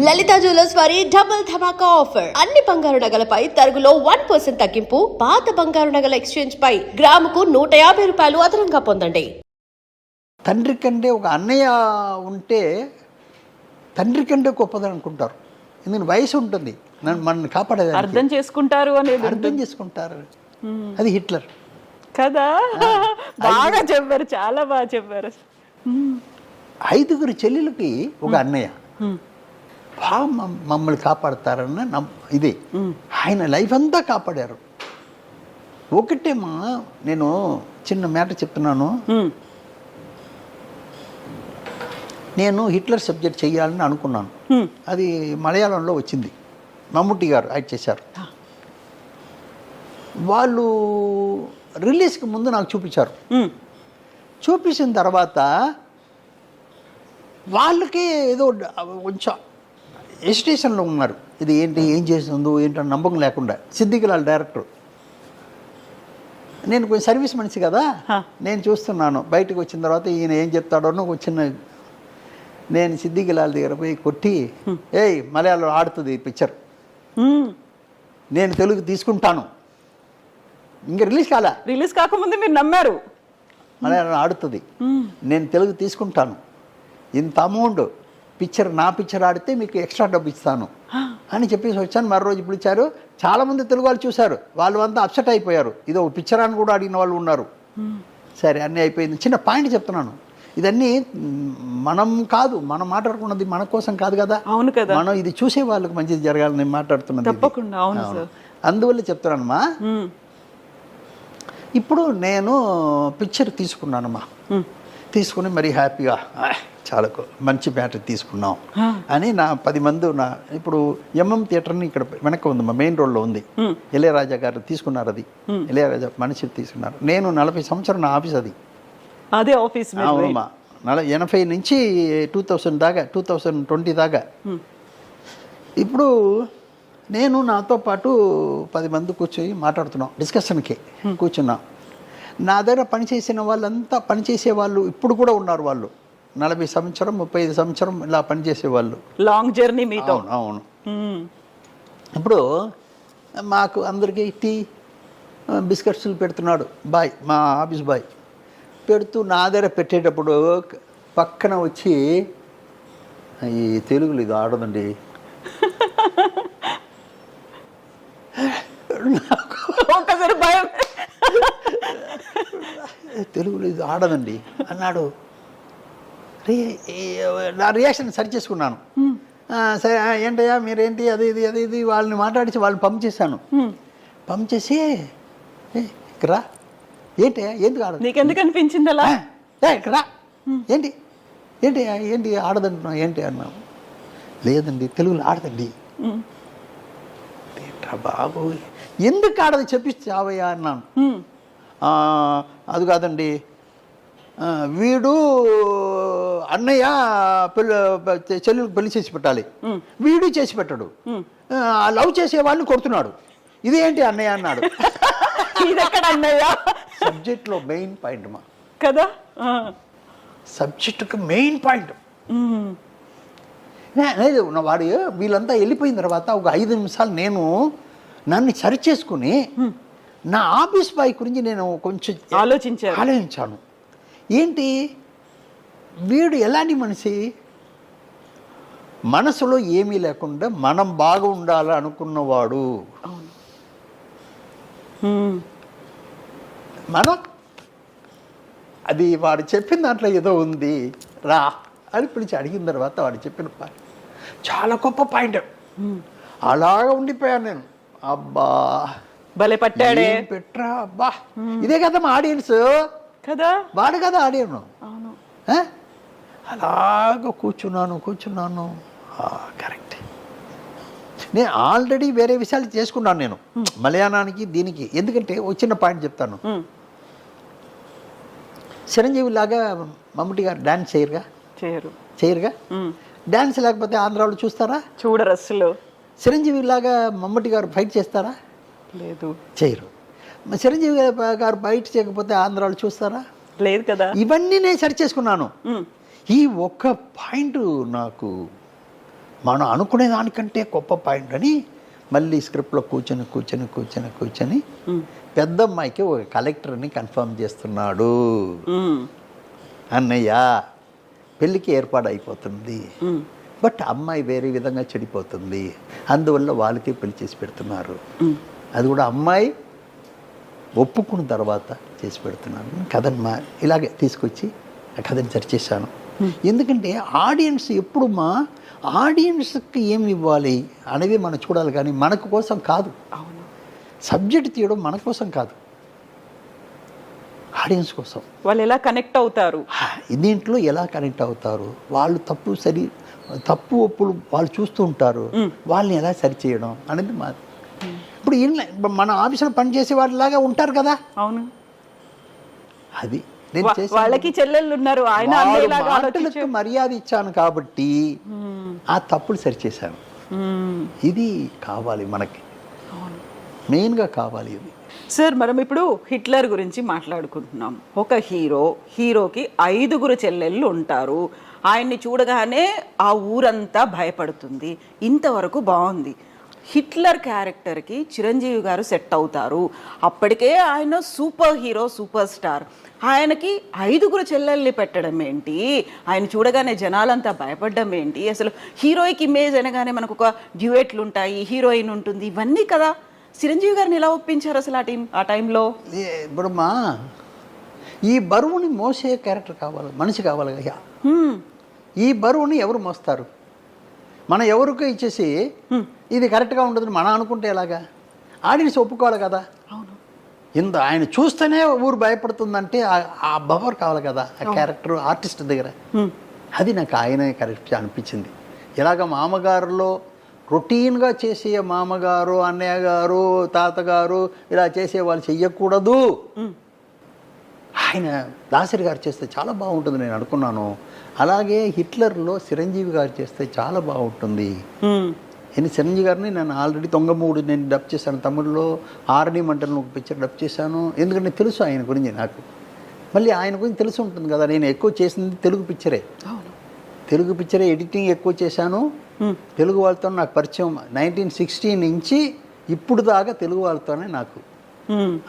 లలిత jewellers వారి double ధమాకా offer. అన్ని బంగారు నగలపై తరుగులో 1% తగ్గింపు. పాత బంగారు నగల ఎక్స్చేంజ్ పై గ్రాముకు 150 రూపాయలు అదనంగా పొందండి. తండ్రి కంటే ఒక అన్నయ్య ఉంటే తండ్రి కంటే గొప్పదని అనుకుంటారు. ఎందుకంటే వయసు ఉంటుంది, మనల్ని కాపాడేది అర్థం చేసుకుంటారు అనేది అర్థం చేసుకుంటారు. అది హిట్లర్ కదా. బాగా చెప్పారు, చాలా బాగా చెప్పారు. 5 చెల్లెలకి ఒక అన్నయ్య బాగా మమ్మల్ని కాపాడతారన్న ఇది. ఆయన లైఫ్ అంతా కాపాడారు. ఒకటేమా నేను చిన్న మ్యాటర్ చెప్తున్నాను. నేను హిట్లర్ సబ్జెక్ట్ చేయాలని అనుకున్నాను. అది మలయాళంలో వచ్చింది, మమ్ముట్టి గారు యాక్ట్ చేశారు. వాళ్ళు రిలీజ్కి ముందు నాకు చూపించారు. చూపించిన తర్వాత వాళ్ళకి ఏదో కొంచెం ఎజిటేషన్లో ఉన్నారు. ఇది ఏంటి, ఏం చేస్తుందో ఏంటో నమ్మకం లేకుండా. సిద్దికిలాల్ డైరెక్టర్, నేను కొంచెం సర్వీస్ మనిషి కదా, నేను చూస్తున్నాను. బయటకు వచ్చిన తర్వాత ఈయన ఏం చెప్తాడో ఒక చిన్న, నేను సిద్దికిలాల్ దగ్గర పోయి కొట్టి, ఏయ్ మలయాళంలో ఆడుతుంది ఈ పిక్చర్, నేను తెలుగు తీసుకుంటాను. ఇంకా రిలీజ్ కాకముందు మీరు నమ్మారు. మలయాళం ఆడుతుంది, నేను తెలుగు తీసుకుంటాను, ఇంత అమౌంట్ నా పిక్చర్ ఆడితే మీకు ఎక్స్ట్రా డబ్బు ఇస్తాను అని చెప్పేసి వచ్చాను. మరో రోజు పిలిచారు. చాలామంది తెలుగు వాళ్ళు చూశారు, వాళ్ళు అంతా అప్సెట్ అయిపోయారు. ఇది ఒక పిక్చర్ అని కూడా అడిగిన వాళ్ళు ఉన్నారు. సరే అన్నీ అయిపోయింది. చిన్న పాయింట్ చెప్తున్నాను, ఇదన్నీ మనం కాదు, మనం మాట్లాడుకున్నది మన కోసం కాదు కదా. అవును కదా, మనం ఇది చూసే వాళ్ళకి మంచిది జరగాలని నేను మాట్లాడుతున్నది. తప్పకుండా. అవును సార్, అందువల్ల చెప్తున్నానమ్మా. ఇప్పుడు నేను పిక్చర్ తీసుకున్నానమ్మా, తీసుకుని మరీ హ్యాపీగా చాలా మంచి బ్యాటరీ తీసుకున్నాం అని నా 10 మంది ఇప్పుడు ఎంఎం థియేటర్ని ఇక్కడ వెనక్కి ఉందమ్మా, మెయిన్ రోడ్లో ఉంది. ఇళయరాజా గారు తీసుకున్నారు, అది ఇళయరాజా మనిషి తీసుకున్నారు. నేను 40 సంవత్సరం నా ఆఫీస్ అది, అదే ఆఫీస్. అవునమ్మా, 80 నుంచి 2000 దాకా, 2020 దాకా. ఇప్పుడు నేను నాతో పాటు 10 మంది కూర్చొని మాట్లాడుతున్నాం, డిస్కషన్కి కూర్చున్నాం. నా దగ్గర పనిచేసిన వాళ్ళంతా పనిచేసే వాళ్ళు ఇప్పుడు కూడా ఉన్నారు. వాళ్ళు 40 సంవత్సరం 35 సంవత్సరం ఇలా పనిచేసేవాళ్ళు. లాంగ్ జర్నీ మీతో. అవును. ఇప్పుడు మాకు అందరికీ టీ బిస్కెట్స్లు పెడుతున్నాడు బాయ్, మా ఆఫీస్ బాయ్. పెడుతూ నా దగ్గర పెట్టేటప్పుడు పక్కన వచ్చి, ఈ తెలుగులో ఇది ఆడదండి, ఒకసారి భయం, తెలుగులో ఇది ఆడదండి అన్నాడు. నా రియాక్షన్ సరి చేసుకున్నాను. సరే ఏంటయ్యా మీరేంటి, అది ఇది వాళ్ళని మాట్లాడించి వాళ్ళని పంప్ చేశాను. పంప్ చేసి ఇక్కడ ఏంటయ్యా ఎందుకు ఆడదు, నీకెందుకు అనిపించింది అలా, ఇక్కడ ఏంటి ఆడదంటున్నావు ఏంటి అన్నావు. లేదండి తెలుగులో ఆడదండి. బాబు ఎందుకు ఆడదు చెప్పిస్తావయ్యా అన్నాను. అది కాదండి, వీడు అన్నయ్య చెల్లెలకు పెళ్లి చేసి పెట్టాలి, వీడు చేసి పెట్టాడు, లవ్ చేసే వాళ్ళని కొడుతున్నాడు, ఇదేంటి అన్నయ్య అన్నాడు. సబ్జెక్ట్లో మెయిన్ పాయింట్ మా కదా, సబ్జెక్టుకి మెయిన్ పాయింట్. లేదు వాడు వీళ్ళంతా వెళ్ళిపోయిన తర్వాత ఒక 5 నిమిషాలు నేను నన్ను సరి చేసుకుని నా ఆఫీస్ బాయ్ గురించి నేను కొంచెం ఆలోచించాను. ఏంటి వీడు ఎలాంటి మనిషి, మనసులో ఏమీ లేకుండా మనం బాగా ఉండాలి అనుకున్నవాడు. మనం అది వాడు చెప్పిన దాంట్లో ఏదో ఉంది రా అని పిలిచి అడిగిన తర్వాత వాడు చెప్పిన పాయింట్ చాలా గొప్ప పాయింట్. అలాగా ఉండిపోయాను నేను. అబ్బా భలే పట్టాడే పెట్టరా, అబ్బా ఇదే కదా మా ఆడియన్స్ కదా, వాడు కదా ఆడియను. అలాగా కూర్చున్నాను. కరెక్ట్. నేను ఆల్రెడీ వేరే విషయాలు చేసుకున్నాను నేను మలయాళానికి దీనికి. ఎందుకంటే వచ్చిన పాయింట్ చెప్తాను. చిరంజీవి లాగా మమ్ముటి గారు డాన్స్ చేయరుగా. డాన్స్ లేకపోతే ఆంధ్రాలో చూస్తారా? చూడరు అసలు. చిరంజీవి లాగా మమ్ముటి గారు ఫైట్ చేస్తారా? లేదు, చేయరు. చిరంజీవి గారు ఫైట్ చేయకపోతే ఆంధ్రాలో చూస్తారా? లేదు కదా. ఇవన్నీ నేను సరి చేసుకున్నాను. ఈ ఒక్క పాయింట్ నాకు మనం అనుకునే దానికంటే గొప్ప పాయింట్ అని మళ్ళీ స్క్రిప్ట్లో కూర్చొని పెద్ద అమ్మాయికి ఒక కలెక్టర్ని కన్ఫర్మ్ చేస్తున్నాడు. అన్నయ్య పెళ్ళికి ఏర్పాటు అయిపోతుంది, బట్ అమ్మాయి వేరే విధంగా చెడిపోతుంది, అందువల్ల వాళ్ళకి పెళ్లి చేసి పెడుతున్నారు. అది కూడా అమ్మాయి ఒప్పుకున్న తర్వాత చేసి పెడుతున్నాను. కథను ఇలాగే తీసుకొచ్చి ఆ కథని సరిచేశాను. ఎందుకంటే ఆడియన్స్ ఎప్పుడు ఆడియన్స్కి ఏమి ఇవ్వాలి అనేది మనం చూడాలి, కానీ మనకు కోసం కాదు. సబ్జెక్ట్ తీయడం మన కోసం కాదు, ఆడియన్స్ కోసం. వాళ్ళు ఎలా కనెక్ట్ అవుతారు, దీంట్లో ఎలా కనెక్ట్ అవుతారు, వాళ్ళు తప్పు ఒప్పులు వాళ్ళు చూస్తూ ఉంటారు, వాళ్ళని ఎలా సరిచేయడం అనేది ఇప్పుడు మన ఆఫీసులో పనిచేసే వాళ్ళలాగా ఉంటారు కదా. అవును, అది వాళ్ళకి చెల్లెళ్ళు ఉన్నారు, ఆయన మాటలకు మర్యాద ఇచ్చాను కాబట్టి ఆ తప్పులు సరిచేశాను. ఇది కావాలి మనకి, మెయిన్గా కావాలి ఇది. సార్, మనం ఇప్పుడు హిట్లర్ గురించి మాట్లాడుకుంటున్నాం. ఒక హీరోకి 5 చెల్లెళ్ళు ఉంటారు. ఆయన్ని చూడగానే ఆ ఊరంతా భయపడుతుంది. ఇంతవరకు బాగుంది. హిట్లర్ క్యారెక్టర్కి చిరంజీవి గారు సెట్ అవుతారు. అప్పటికే ఆయన సూపర్ హీరో, సూపర్ స్టార్. ఆయనకి 5 చెల్లెల్ని పెట్టడం ఏంటి, ఆయన చూడగానే జనాలంతా భయపడడం ఏంటి, అసలు హీరోయిక్ ఇమేజ్ అనగానే మనకు ఒక డ్యూయెట్లు ఉంటాయి, హీరోయిన్ ఉంటుంది, ఇవన్నీ కదా. చిరంజీవి గారిని ఎలా ఒప్పించారు అసలు ఆ టైంలో? ఇప్పుడు ఈ బరువుని మోసే క్యారెక్టర్ కావాలి, మనిషి కావాలి కదా. ఈ బరువుని ఎవరు మోస్తారు? మనం ఎవరికో ఇచ్చేసి ఇది కరెక్ట్గా ఉండదని మనం అనుకుంటే ఎలాగా? ఆడియన్స్ ఒప్పుకోవాలి కదా. ఆయన చూస్తేనే ఊరు భయపడుతుందంటే ఆ బవర్ కావాలి కదా, ఆ క్యారెక్టర్ ఆర్టిస్ట్ దగ్గర. అది నాకు ఆయనే కరెక్ట్ అనిపించింది. ఇలాగ మామగారులో రొటీన్గా చేసే మామగారు, అన్నయ్య గారు, తాతగారు ఇలా చేసే వాళ్ళు చెయ్యకూడదు. ఆయన దాసరి గారు చేస్తే చాలా బాగుంటుంది నేను అనుకున్నాను. అలాగే హిట్లర్లో చిరంజీవి గారు చేస్తే చాలా బాగుంటుంది. చిరంజీవి గారిని నేను ఆల్రెడీ 93 నేను డబ్ చేశాను, తమిళ్లో ఆరణి మంటలను ఒక పిక్చర్ డబ్ చేశాను. ఎందుకంటే తెలుసు ఆయన గురించి నాకు, మళ్ళీ ఆయన గురించి తెలిసి ఉంటుంది కదా. నేను ఎక్కువ చేసింది తెలుగు పిక్చరే ఎడిటింగ్ ఎక్కువ చేశాను. తెలుగు వాళ్ళతో నాకు పరిచయం 1960 నుంచి ఇప్పుడు దాకా తెలుగు వాళ్ళతోనే నాకు.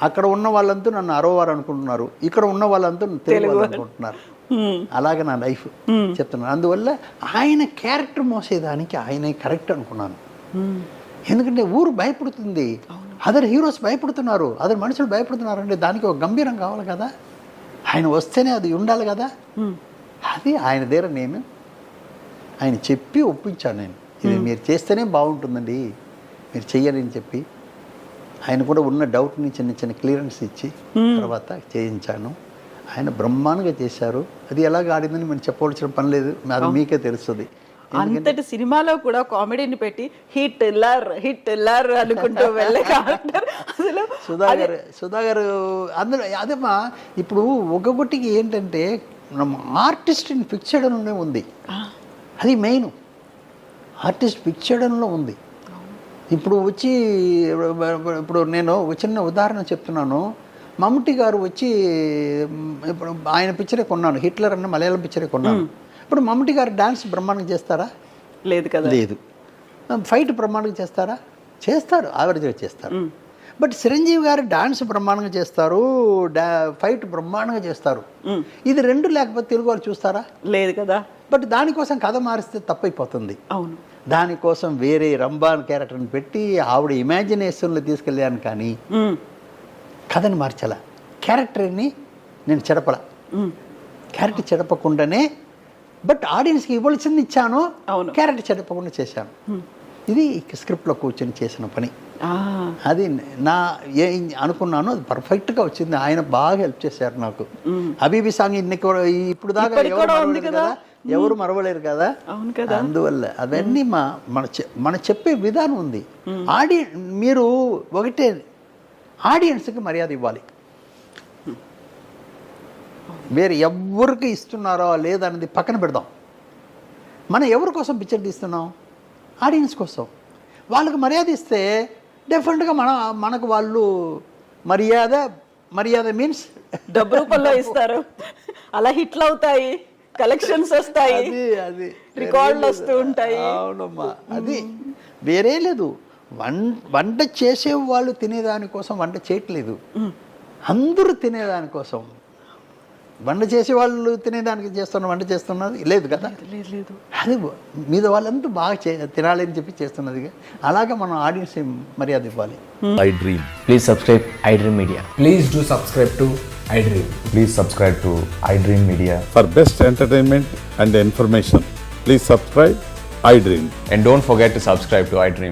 అక్కడ ఉన్న వాళ్ళంతా నన్ను అరవవారు అనుకుంటున్నారు, ఇక్కడ ఉన్న వాళ్ళంతా తెలుగు వాళ్ళు అనుకుంటున్నారు. అలాగే నా లైఫ్ చెప్తున్నాను. అందువల్ల ఆయన క్యారెక్టర్ మోసేదానికి ఆయనే కరెక్ట్ అనుకున్నాను. ఎందుకంటే ఊరు భయపడుతుంది, అదర్ హీరోస్ భయపడుతున్నారు, అదర్ మనుషులు భయపడుతున్నారు అంటే దానికి ఒక గంభీరం కావాలి కదా. ఆయన వస్తేనే అది ఉండాలి కదా. అది ఆయన దగ్గర నేను ఆయన చెప్పి ఒప్పించాను. నేను ఇది మీరు చేస్తేనే బాగుంటుందండి, మీరు చెయ్యరని చెప్పి ఆయన కూడా ఉన్న డౌట్ని చిన్న క్లియరెన్స్ ఇచ్చి తర్వాత చేయించాను. ఆయన బ్రహ్మాండంగా చేశారు. అది ఎలాగ ఆడిందని మనం చెప్పవలసిన పని లేదు, అది మీకే తెలుస్తుంది. అంతటి సినిమాలో కూడా కామెడీని పెట్టి హిట్లర్ అనుకుంటూ వెళ్ళే అసలు సుధాగర్ అందులో అదేమా. ఇప్పుడు ఒక్కొక్కటికి ఏంటంటే ఆర్టిస్ట్ ఇన్ ఫిక్స్డ్లోనే ఉంది, అది మెయిన్. ఆర్టిస్ట్ ఫిక్స్డ్లో ఉంది. ఇప్పుడు నేను ఒక చిన్న ఉదాహరణ చెప్తున్నాను. మమ్ముట్టి గారు వచ్చి ఇప్పుడు ఆయన పిక్చరే కొన్నాను, హిట్లర్ అన్న మలయాళం పిక్చరే కొన్నాను. ఇప్పుడు మమ్ముట్టి గారు డాన్స్ బ్రహ్మాండంగా చేస్తారా? లేదు కదా. లేదు. ఫైట్ బ్రహ్మాండంగా చేస్తారా? చేస్తారు, యావరేజ్గా చేస్తారు. బట్ చిరంజీవి గారు డాన్స్ బ్రహ్మాండంగా చేస్తారు, ఫైట్ బ్రహ్మాండంగా చేస్తారు. ఇది 2 లేకపోతే తెలుగు వాళ్ళు చూస్తారా? లేదు కదా. బట్ దానికోసం కథ మారిస్తే తప్పైపోతుంది. అవును, దానికోసం వేరే రంబాన్ క్యారెక్టర్ని పెట్టి ఆవిడ ఇమాజినేషన్లో తీసుకెళ్ళాను, కానీ కథని మార్చాల, క్యారెక్టర్ని నేను చెడపల. క్యారెక్టర్ చెడపకుండానే బట్ ఆడియన్స్కి ఇవ్వాల్సింది ఇచ్చాను, క్యారెక్టర్ చెడపకుండా చేశాను. ఇది స్క్రిప్ట్లో కూర్చొని చేసిన పని. అది నా అనుకున్నాను, అది పర్ఫెక్ట్గా వచ్చింది. ఆయన బాగా హెల్ప్ చేశారు నాకు. హబీబీ సాంగ్ ఇప్పుడు దాకా ఎవరు మరవలేరు కదా. అందువల్ల అవన్నీ మన చెప్పే విధానం ఉంది. మీరు ఒకటే ఆడియన్స్కి మర్యాద ఇవ్వాలి. వేరే ఎవరికి ఇస్తున్నారో లేదన్నది పక్కన పెడదాం. మనం ఎవరి కోసం పిక్చర్ తీస్తున్నాం? ఆడియన్స్ కోసం. వాళ్ళకి మర్యాద ఇస్తే డెఫినెట్గా మనకు వాళ్ళు మర్యాద మీన్స్ డబ్బు రూపంలో ఇస్తారు, అలా హిట్లు అవుతాయి. కలెక్షన్స్ వస్తాయి, అది రికార్డులు వస్తూ ఉంటాయి. అవునమ్మా, అది వేరే లేదు. వంట చేసే వాళ్ళు తినేదానికోసం వంట చేయట్లేదు, అందరూ తినేదానికోసం. వంట చేసే వాళ్ళు తినేదానికి వంట చేస్తున్నది లేదు కదా, లేదు. అది మీద వాళ్ళంతా బాగా తినాలని చెప్పి చేస్తున్నది. అలాగే మనం ఆడియన్స్ మర్యాద ఇవ్వాలి. I Dream. Please subscribe iDream Media. Please do subscribe to iDream. Please subscribe to iDream Media. For best entertainment and information, please subscribe iDream. And don't forget to subscribe to iDream.